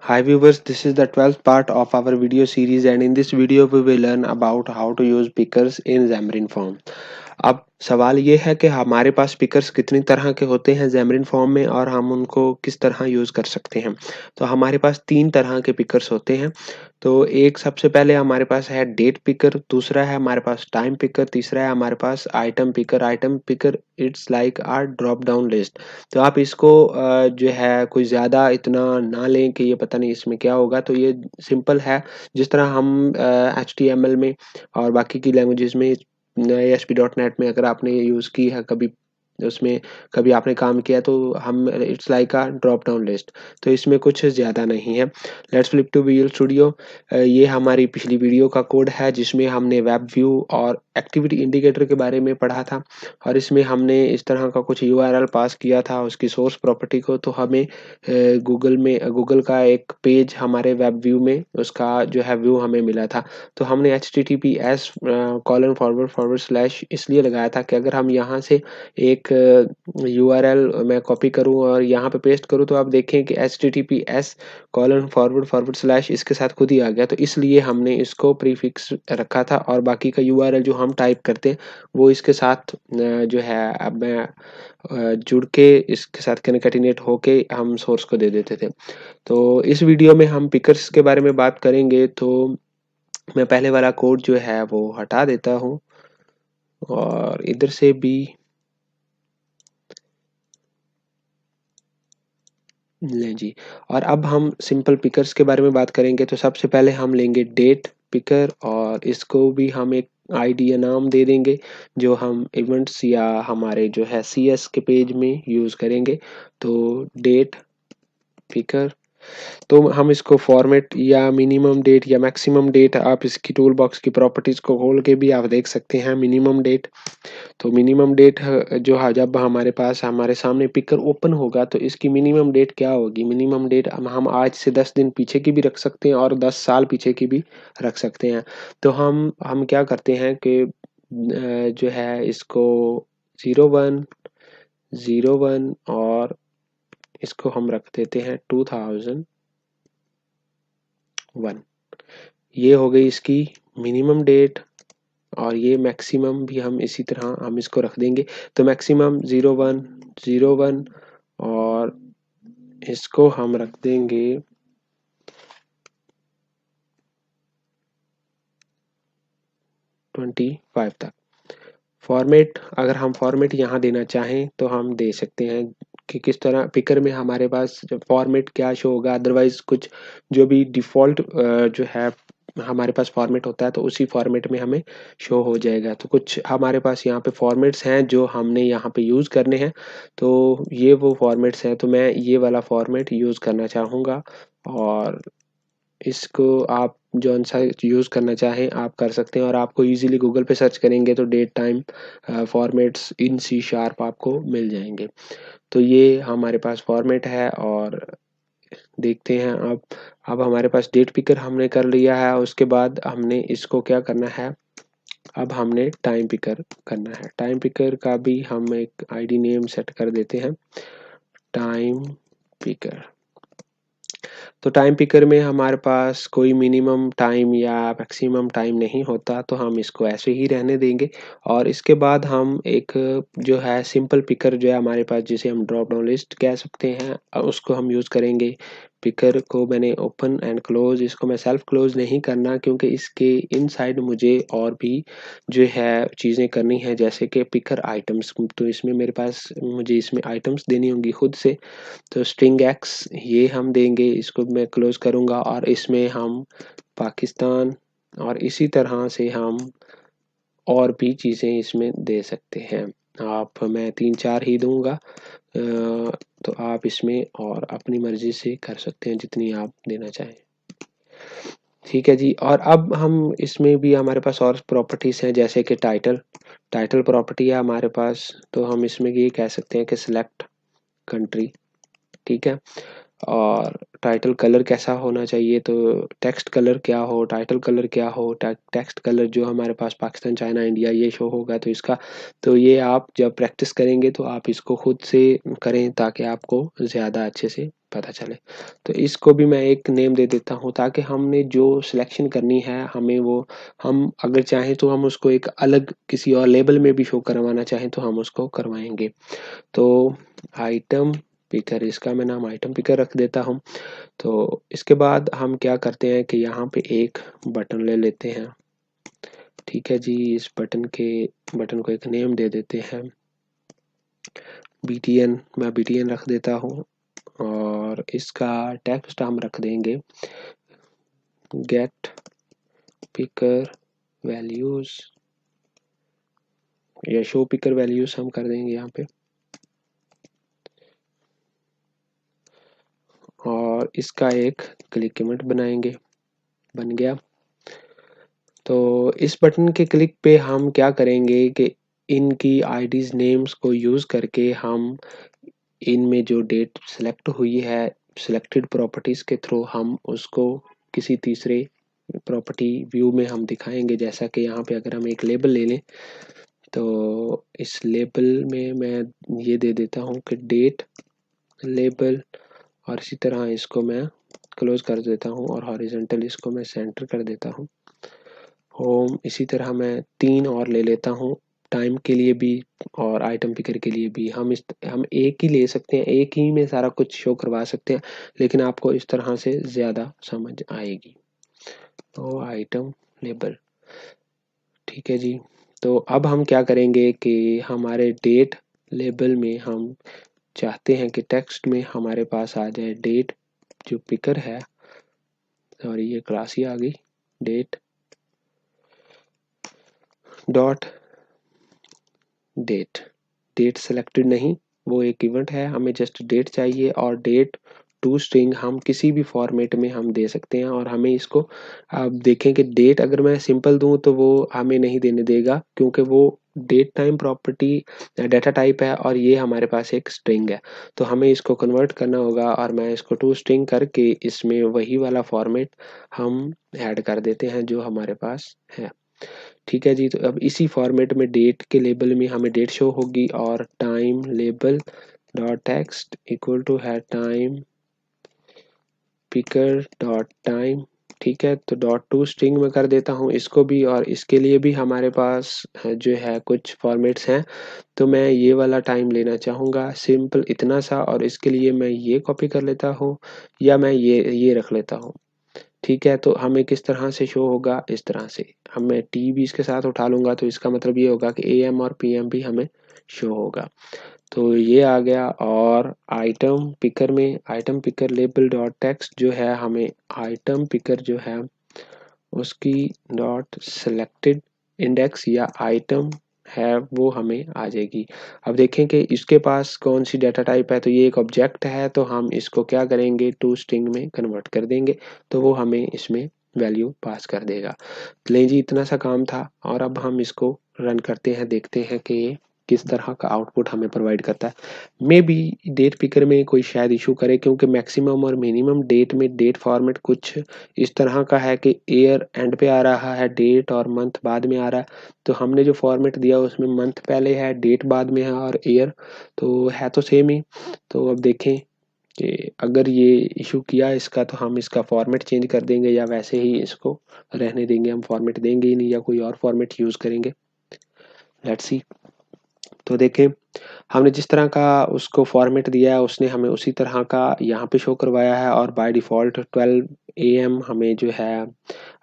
Hi viewers, this is the 12th part of our video series and in this video we will learn about how to use pickers in Xamarin Form. अब सवाल ये है कि हमारे पास pickers कितनी तरह के होते हैं Xamarin Form में और हम उनको किस तरह यूज़ कर सकते हैं। तो हमारे पास 3 तरह के पिकर्स होते हैं। तो एक सबसे पहले हमारे पास है डेट पिकर, दूसरा है हमारे पास टाइम पिकर, तीसरा है हमारे पास item picker. Item picker it's like a drop down list. तो आप इसको जो है कोई ज़्यादा इतना ना लें कि ये पता नहीं इसमें क्या होगा। तो ये सिंपल है, जिस तरह हम HTML में और बाकी की लैंग्वेजेस में ASP.NET में अगर आपने ये यूज़ की है कभी, उसमें कभी आपने काम किया तो हम it's like a drop down list. तो इसमें कुछ ज़्यादा नहीं है। Let's flip to visual studio. ये हमारी पिछली वीडियो का कोड है जिसमें हमने वेब व्यू और एक्टिविटी इंडिकेटर के बारे में पढ़ा था और इसमें हमने इस तरह का कुछ URL पास किया था उसकी सोर्स प्रॉपर्टी को। तो हमें गूगल का एक पेज हमारे वेब व्यू में उसका जो है व्यू हमें मिला था। तो हमने HTTPS :/ इसलिए लगाया था कि अगर हम यहाँ से एक URL मैं कॉपी करूँ और यहाँ पे पेस्ट करूँ तो आप देखें कि HTTPS :/ इसके साथ खुद ही आ गया। तो इसलिए हमने इसको प्रीफिक्स रखा था और बाकी का URL जो हम टाइप करते हैं वो इसके साथ जो है अब मैं जुड़ के इसके साथ कनकैटिनेट होके हम सोर्स को दे देते थे। तो इस वीडियो में हम पिकर्स के बारे में बात करेंगे। तो मैं पहले वाला कोड जो है वो हटा देता हूँ और इधर से भी लें जी। और अब हम सिंपल पिकर्स के बारे में बात करेंगे। तो सबसे पहले हम लेंगे डेट पिकर और इसको भी हम एक आईडी या नाम दे देंगे जो हम इवेंट्स या हमारे जो है CS के पेज में यूज़ करेंगे। तो डेट पिकर, तो हम इसको फॉर्मेट या मिनिमम डेट या मैक्सिमम डेट, आप इसकी टूल बॉक्स की प्रॉपर्टीज को खोल के भी आप देख सकते हैं मिनिमम डेट। तो मिनिमम डेट जो है जब हमारे पास हमारे सामने पिकर ओपन होगा तो इसकी मिनिमम डेट क्या होगी। मिनिमम डेट हम आज से 10 दिन पीछे की भी रख सकते हैं और 10 साल पीछे की भी रख सकते हैं। तो हम क्या करते हैं कि जो है इसको 0101 और इसको हम रख देते हैं 2001। ये हो गई इसकी मिनिमम डेट और ये मैक्सिमम भी हम इसी तरह हम इसको रख देंगे। तो मैक्सिमम 0101 और इसको हम रख देंगे 25 तक। फॉर्मेट, अगर हम फॉर्मेट यहाँ देना चाहें तो हम दे सकते हैं कि किस तरह पिकर में हमारे पास फॉर्मेट क्या शो होगा। अदरवाइज कुछ जो भी डिफ़ॉल्ट जो है हमारे पास फॉर्मेट होता है तो उसी फॉर्मेट में हमें शो हो जाएगा। तो कुछ हमारे पास यहाँ पे फॉर्मेट्स हैं जो हमने यहाँ पे यूज़ करने हैं। तो ये वो फॉर्मेट्स हैं, तो मैं ये वाला फॉर्मेट यूज़ करना चाहूँगा और इसको आप जौन-सा यूज़ करना चाहें आप कर सकते हैं और आपको ईज़िली गूगल पे सर्च करेंगे तो डेट टाइम फॉर्मेट्स इन C# आपको मिल जाएँगे। तो ये हमारे पास फॉर्मेट है और देखते हैं अब हमारे पास डेट पिकर हमने कर लिया है। उसके बाद हमने इसको क्या करना है, अब हमने टाइम पिकर करना है। टाइम पिकर का भी हम एक आईडी नेम सेट कर देते हैं, टाइम पिकर। तो टाइम पिकर में हमारे पास कोई मिनिमम टाइम या मैक्सिमम टाइम नहीं होता तो हम इसको ऐसे ही रहने देंगे। और इसके बाद हम एक जो है सिंपल पिकर जो है हमारे पास जिसे हम ड्रॉप डाउन लिस्ट कह सकते हैं उसको हम यूज़ करेंगे। पिकर को मैंने ओपन एंड क्लोज, इसको मैं सेल्फ क्लोज नहीं करना क्योंकि इसके इनसाइड मुझे और भी जो है चीज़ें करनी है जैसे कि पिकर आइटम्स। तो इसमें मेरे पास मुझे इसमें आइटम्स देनी होंगी खुद से। तो स्ट्रिंग एक्स ये हम देंगे, इसको मैं क्लोज करूँगा और इसमें हम पाकिस्तान और इसी तरह से हम और भी चीज़ें इसमें दे सकते हैं। मैं 3-4 ही दूँगा। तो आप इसमें और अपनी मर्ज़ी से कर सकते हैं जितनी आप देना चाहें। ठीक है जी। और अब हम इसमें भी हमारे पास और प्रॉपर्टीज़ हैं जैसे कि टाइटल। टाइटल प्रॉपर्टी है हमारे पास, तो हम इसमें ये कह सकते हैं कि सिलेक्ट कंट्री, ठीक है। और टाइटल कलर कैसा होना चाहिए, तो टेक्स्ट कलर क्या हो, टाइटल कलर क्या हो। टेक्स्ट कलर जो हमारे पास पाकिस्तान, चाइना, इंडिया ये शो होगा तो इसका, तो ये आप जब प्रैक्टिस करेंगे तो आप इसको खुद से करें ताकि आपको ज़्यादा अच्छे से पता चले। तो इसको भी मैं एक नेम दे देता हूँ ताकि हमने जो सिलेक्शन करनी है हमें वो, हम अगर चाहें तो हम उसको एक अलग किसी और लेबल में भी शो करवाना चाहें तो हम उसको करवाएंगे। तो आइटम पिकर, इसका मैं नाम आइटम पिकर रख देता हूँ। तो इसके बाद हम क्या करते हैं कि यहाँ पे एक बटन ले लेते हैं। ठीक है जी, इस बटन को एक नेम दे देते हैं, BTN, मैं BTN रख देता हूँ। और इसका टेक्स्ट हम रख देंगे गेट पिकर वैल्यूज, या शो पिकर वैल्यूज हम कर देंगे यहाँ पे। और इसका एक क्लिक इवेंट बनाएंगे, बन गया। तो इस बटन के क्लिक पे हम क्या करेंगे कि इनकी आईडीज नेम्स को यूज़ करके हम इनमें जो डेट सेलेक्ट हुई है सिलेक्टेड प्रॉपर्टीज के थ्रू हम उसको किसी तीसरे प्रॉपर्टी व्यू में हम दिखाएंगे। जैसा कि यहाँ पे अगर हम एक लेबल ले लें तो इस लेबल में मैं ये दे देता हूँ कि डेट लेबल, और इसी तरह इसको मैं क्लोज कर देता हूँ और हॉरिजॉन्टल इसको मैं सेंटर कर देता हूँ। होम इसी तरह मैं 3 और ले लेता हूँ, टाइम के लिए भी और आइटम पिकर के लिए भी। हम एक ही ले सकते हैं, एक ही में सारा कुछ शो करवा सकते हैं, लेकिन आपको इस तरह से ज़्यादा समझ आएगी। तो आइटम लेबल, ठीक है जी। तो अब हम क्या करेंगे कि हमारे डेट लेबल में हम चाहते हैं कि टेक्स्ट में हमारे पास आ जाए डेट जो पिकर है, सॉरी ये क्लास ही आ गई, date dot date, date selected नहीं, वो एक इवेंट है, हमें जस्ट डेट चाहिए। और डेट टू स्ट्रिंग हम किसी भी फॉर्मेट में हम दे सकते हैं। और हमें इसको, आप देखें कि डेट अगर मैं सिंपल दूं तो वो हमें नहीं देने देगा, क्योंकि वो date time property data type है और ये हमारे पास एक स्ट्रिंग है। तो हमें इसको कन्वर्ट करना होगा और मैं इसको टू स्ट्रिंग करके इसमें वही वाला फॉर्मेट हम ऐड कर देते हैं जो हमारे पास है। ठीक है जी। तो अब इसी फॉर्मेट में डेट के लेबल में हमें डेट शो होगी और time label dot text equal to है टाइम पिकर डॉट टाइम। ठीक है, तो डॉट टू स्ट्रिंग में कर देता हूँ इसको भी, और इसके लिए भी हमारे पास जो है कुछ फॉर्मेट्स हैं। तो मैं ये वाला टाइम लेना चाहूँगा, सिंपल इतना सा, और इसके लिए मैं ये कॉपी कर लेता हूँ या मैं ये रख लेता हूँ। ठीक है, तो हमें किस तरह से शो होगा, इस तरह से। हम मैं टी भी इसके साथ उठा लूँगा तो इसका मतलब ये होगा कि AM और PM भी हमें शो होगा। तो ये आ गया। और आइटम पिकर में item picker label dot text जो है, हमें आइटम पिकर जो है उसकी डॉट सेलेक्टेड इंडेक्स या आइटम है वो हमें आ जाएगी। अब देखें कि इसके पास कौन सी डाटा टाइप है, तो ये एक ऑब्जेक्ट है, तो हम इसको क्या करेंगे टू स्ट्रिंग में कन्वर्ट कर देंगे, तो वो हमें इसमें वैल्यू पास कर देगा। लें जी, इतना सा काम था। और अब हम इसको रन करते हैं, देखते हैं कि ये किस तरह का आउटपुट हमें प्रोवाइड करता है। मे बी डेट पिकर में कोई शायद इशू करे, क्योंकि मैक्सिमम और मिनिमम डेट में डेट फॉर्मेट कुछ इस तरह का है कि ईयर एंड पे आ रहा है, डेट और मंथ बाद में आ रहा है। तो हमने जो फॉर्मेट दिया उसमें मंथ पहले है, डेट बाद में है, और ईयर तो है तो सेम ही। तो अब देखें कि अगर ये इशू किया इसका, तो हम इसका फॉर्मेट चेंज कर देंगे या वैसे ही इसको रहने देंगे, हम फॉर्मेट देंगे ही नहीं या कोई और फॉर्मेट यूज़ करेंगे। Let's see. तो देखें, हमने जिस तरह का उसको फॉर्मेट दिया है उसने हमें उसी तरह का यहाँ पे शो करवाया है। और बाय डिफ़ॉल्ट 12 AM हमें जो है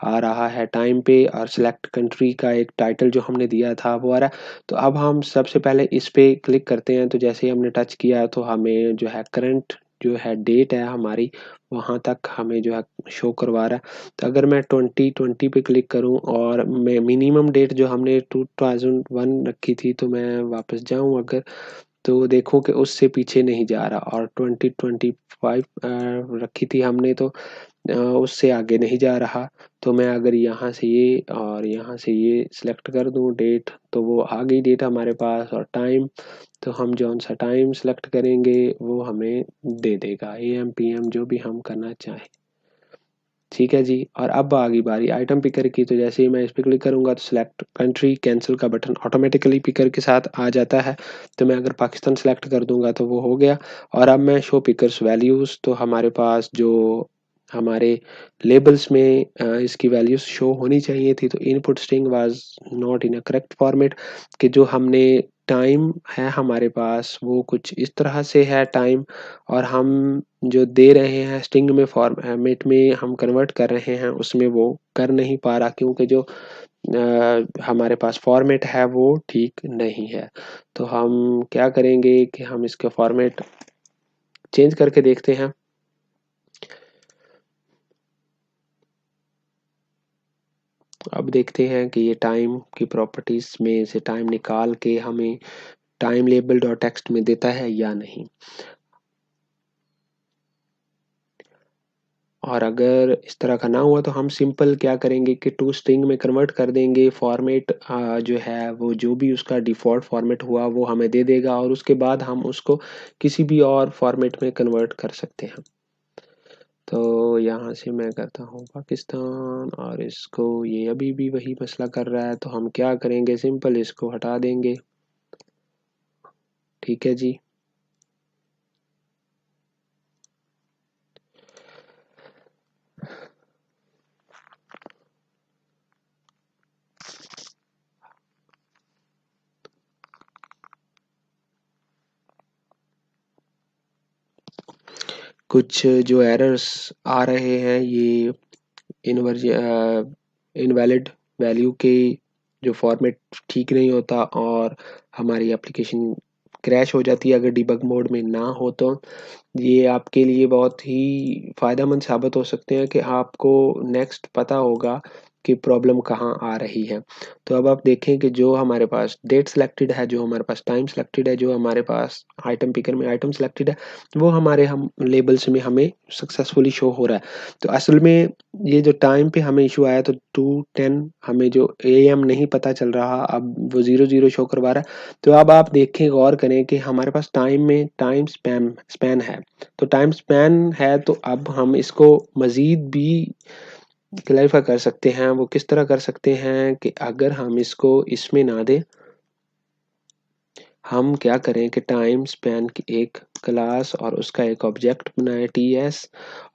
आ रहा है टाइम पे, और सिलेक्ट कंट्री का एक टाइटल जो हमने दिया था वो आ रहा है। तो अब हम सबसे पहले इस पे क्लिक करते हैं, तो जैसे ही हमने टच किया तो हमें जो है करंट जो है डेट है हमारी, वहाँ तक हमें जो है शो करवा रहा है। तो अगर मैं 2020 पे क्लिक करूं और मैं मिनिमम डेट जो हमने 2001 रखी थी, तो मैं वापस जाऊं अगर, तो देखो कि उससे पीछे नहीं जा रहा। और 2025 रखी थी हमने, तो उससे आगे नहीं जा रहा। तो मैं अगर यहाँ से ये और यहाँ से ये सिलेक्ट कर दूँ डेट, तो वो आ गई डेट हमारे पास। और टाइम, तो हम जौन सा टाइम सेलेक्ट करेंगे वो हमें दे देगा, AM PM जो भी हम करना चाहें। ठीक है जी। और अब आ गई बारी आइटम पिकर की, तो जैसे ही मैं इस पर क्लिक करूंगा तो सिलेक्ट कंट्री कैंसिल का बटन ऑटोमेटिकली पिकर के साथ आ जाता है। तो मैं अगर पाकिस्तान सेलेक्ट कर दूंगा तो वो हो गया। और अब मैं शो पिकर्स वैल्यूज़, तो हमारे पास जो हमारे लेबल्स में इसकी वैल्यूज शो होनी चाहिए थी, तो input string was not in a correct format, कि जो हमने टाइम है हमारे पास वो कुछ इस तरह से है टाइम, और हम जो दे रहे हैं स्ट्रिंग में फॉर्मेट में हम कन्वर्ट कर रहे हैं उसमें वो कर नहीं पा रहा, क्योंकि जो हमारे पास फॉर्मेट है वो ठीक नहीं है। तो हम क्या करेंगे कि हम इसका फॉर्मेट चेंज करके देखते हैं। अब देखते हैं कि ये टाइम की प्रॉपर्टीज में से टाइम निकाल के हमें टाइम लेबल डॉट टेक्स्ट में देता है या नहीं। और अगर इस तरह का ना हुआ तो हम सिंपल क्या करेंगे कि टू स्ट्रिंग में कन्वर्ट कर देंगे। फॉर्मेट जो है वो जो भी उसका डिफ़ॉल्ट फॉर्मेट हुआ वो हमें दे देगा, और उसके बाद हम उसको किसी भी और फॉर्मेट में कन्वर्ट कर सकते हैं। तो यहाँ से मैं करता हूँ पाकिस्तान, और इसको ये अभी भी वही मसला कर रहा है, तो हम क्या करेंगे सिंपल इसको हटा देंगे। ठीक है जी। कुछ जो एरर्स आ रहे हैं ये इनवर्ज इनवैलिड वैल्यू के, जो फॉर्मेट ठीक नहीं होता और हमारी एप्लीकेशन क्रैश हो जाती है अगर डिबग मोड में ना हो। तो ये आपके लिए बहुत ही फ़ायदेमंद साबित हो सकते हैं कि आपको नेक्स्ट पता होगा कि प्रॉब्लम कहाँ आ रही है। तो अब आप देखें कि जो हमारे पास डेट सिलेक्टेड है, जो हमारे पास टाइम सिलेक्टेड है, जो हमारे पास आइटम पिकर में आइटम सिलेक्टेड है, वो हमारे हम लेबल्स में हमें सक्सेसफुली शो हो रहा है। तो असल में ये जो टाइम पे हमें इशू आया तो 2:10 हमें जो AM नहीं पता चल रहा, अब वो 00 शो करवा रहा है। तो अब आप देखें, गौर करें कि हमारे पास टाइम में टाइम स्पैन स्पैन है। तो टाइम स्पैन है, तो अब हम इसको मज़ीद भी क्लैरिफाई कर सकते हैं। वो किस तरह कर सकते हैं कि अगर हम इसको इसमें ना दें, हम क्या करें कि टाइम स्पैन की एक क्लास और उसका एक ऑब्जेक्ट बनाए TS,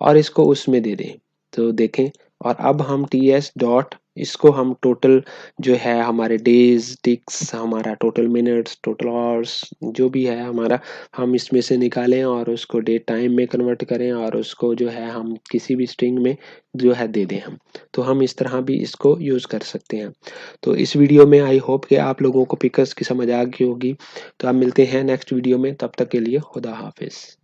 और इसको उसमें दे दें। तो देखें, और अब हम TS डॉट इसको हम टोटल जो है हमारे डेज टिक्स, हमारा टोटल मिनट्स, टोटल आवर्स जो भी है हमारा, हम इसमें से निकालें और उसको डेट टाइम में कन्वर्ट करें, और उसको जो है हम किसी भी स्ट्रिंग में जो है दे दें हम। तो हम इस तरह भी इसको यूज़ कर सकते हैं। तो इस वीडियो में आई होप कि आप लोगों को पिकर्स की समझ आ गई होगी। तो आप मिलते हैं नेक्स्ट वीडियो में, तब तक के लिए खुदा हाफिज़।